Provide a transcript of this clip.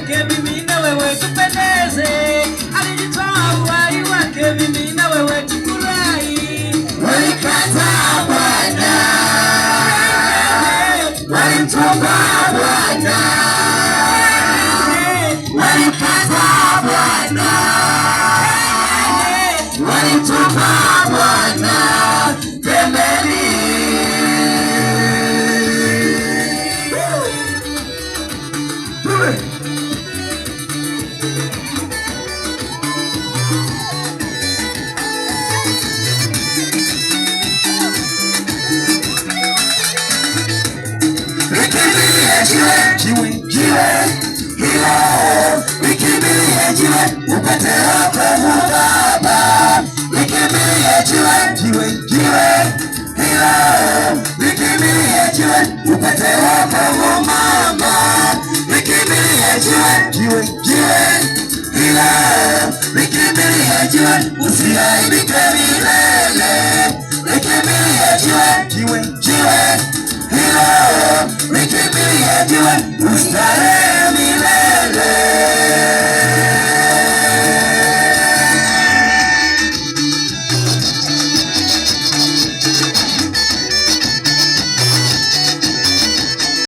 wake mimi na wewe tupendeze, alijitoa uhai wake mimi na wewe tufurahi. Walikataa Bwana, walimtupa Bwana, walikataa Bwana, walimtupa Bwana pembeni. Jiwe upate wokovu Baba, likimbilie jiwe hilo, likimbilie jiwe upate wokovu Mama, likimbilie jiwe hilo, likimbilie jiwe usiaibike milele, likimbilie jiwe hilo, likimbilie jiwe ustare